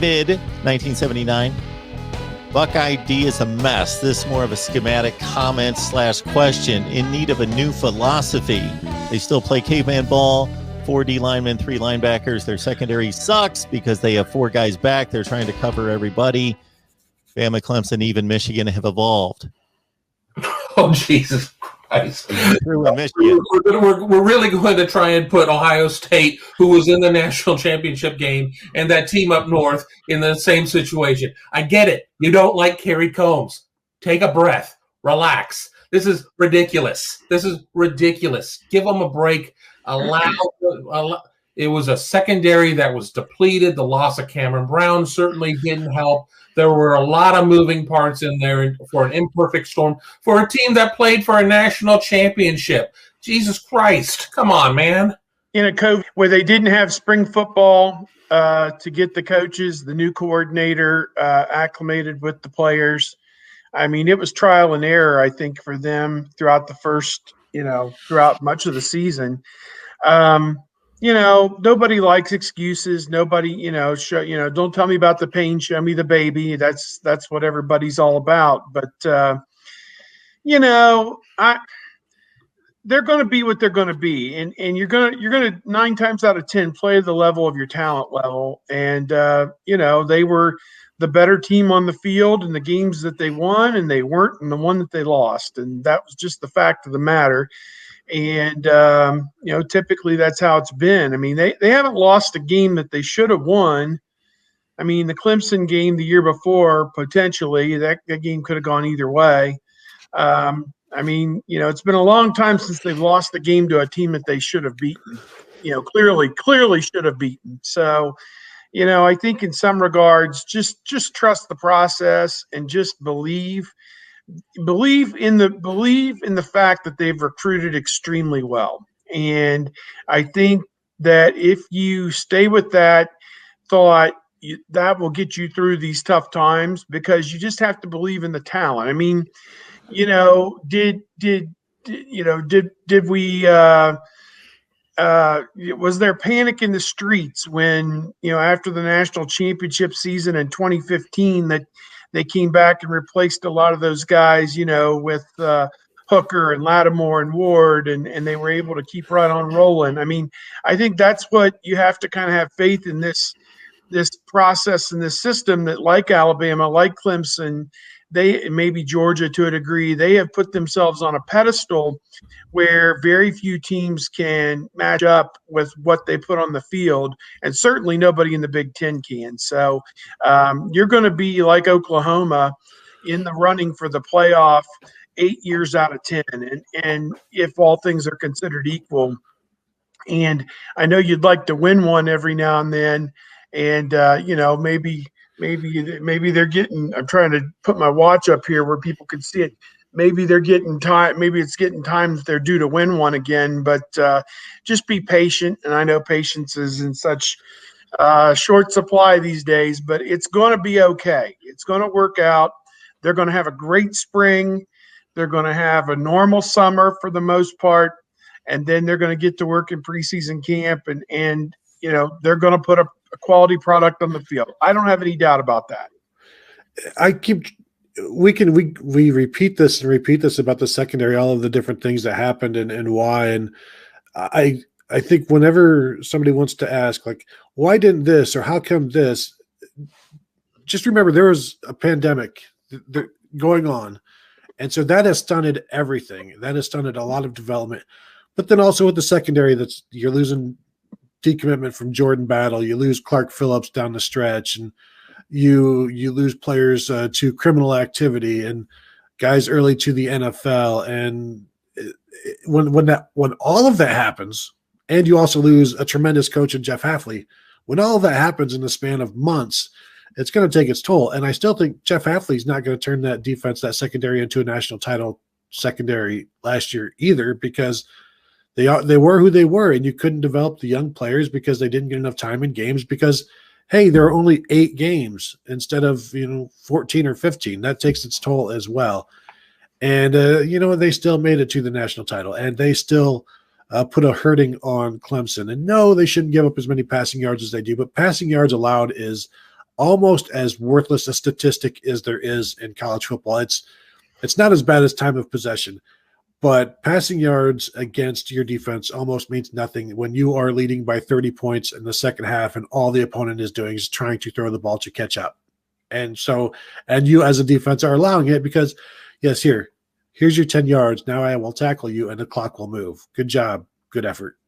David, 1979. Buckeye D is a mess. This more of a schematic comment / question. In need of a new philosophy. They still play caveman ball. 4 D linemen, 3 linebackers. Their secondary sucks because they have 4 guys back. They're trying to cover everybody. Bama, Clemson, even Michigan have evolved. Oh, Jesus Christ. Through Michigan. We're really going to try and put Ohio State, who was in the national championship game, and that team up north in the same situation. I get it. You don't like Kerry Combs. Take a breath. Relax. This is ridiculous. Give them a break. It was a secondary that was depleted. The loss of Cameron Brown certainly didn't help. There were a lot of moving parts in there for an imperfect storm for a team that played for a national championship. Jesus Christ. Come on, man. In a COVID where they didn't have spring football to get the coaches, the new coordinator acclimated with the players. I mean, it was trial and error, I think, for them throughout throughout much of the season. Nobody likes excuses. Nobody, don't tell me about the pain, show me the baby. That's what everybody's all about. But, they're going to be what they're going to be. And you're going to 9 times out of 10 play the level of your talent level. And, they were the better team on the field in the games that they won, and they weren't in the one that they lost. And that was just the fact of the matter. And, typically that's how it's been. I mean, they haven't lost a game that they should have won. I mean, the Clemson game the year before, potentially, that game could have gone either way. It's been a long time since they've lost the game to a team that they should have beaten, clearly should have beaten. So, I think in some regards, just trust the process and just believe in the fact that they've recruited extremely well. And I think that if you stay with that thought, that will get you through these tough times, because you just have to believe in the talent. I mean, did we was there panic in the streets when, after the national championship season in 2015 that they came back and replaced a lot of those guys, with Hooker and Lattimore and Ward, and they were able to keep right on rolling. I mean, I think that's what you have to kind of have faith in this process and this system that, like Alabama, like Clemson, they, maybe Georgia to a degree, they have put themselves on a pedestal where very few teams can match up with what they put on the field, and certainly nobody in the Big Ten can. So you're going to be like Oklahoma in the running for the playoff 8 years out of 10, and if all things are considered equal. And I know you'd like to win one every now and then, and maybe they're getting, I'm trying to put my watch up here where people can see it. Maybe they're getting time. Maybe it's getting time that they're due to win one again, but just be patient. And I know patience is in such short supply these days, but it's going to be okay. It's going to work out. They're going to have a great spring. They're going to have a normal summer for the most part. And then they're going to get to work in preseason camp, and they're going to put a quality product on the field. I don't have any doubt about that. We repeat this about the secondary, all of the different things that happened and why. And I think whenever somebody wants to ask, like, why didn't this, or how come this, just remember there was a pandemic going on. And so that has stunted everything. That has stunted a lot of development. But then also with the secondary, you're losing decommitment from Jordan Battle. You lose Clark Phillips down the stretch, and you lose players to criminal activity and guys early to the NFL. And when all of that happens, and you also lose a tremendous coach in Jeff Hafley, when all of that happens in the span of months, it's going to take its toll. And I still think Jeff Hafley's not going to turn that defense, that secondary, into a national title secondary last year either, because they were who they were, and you couldn't develop the young players because they didn't get enough time in games, because, hey, there are only 8 games instead of 14 or 15. That takes its toll as well. And they still made it to the national title, and they still put a hurting on Clemson. And no, they shouldn't give up as many passing yards as they do, but passing yards allowed is almost as worthless a statistic as there is in college football. It's not as bad as time of possession, but passing yards against your defense almost means nothing when you are leading by 30 points in the second half and all the opponent is doing is trying to throw the ball to catch up. And you as a defense are allowing it because, yes, here's your 10 yards. Now I will tackle you and the clock will move. Good job. Good effort.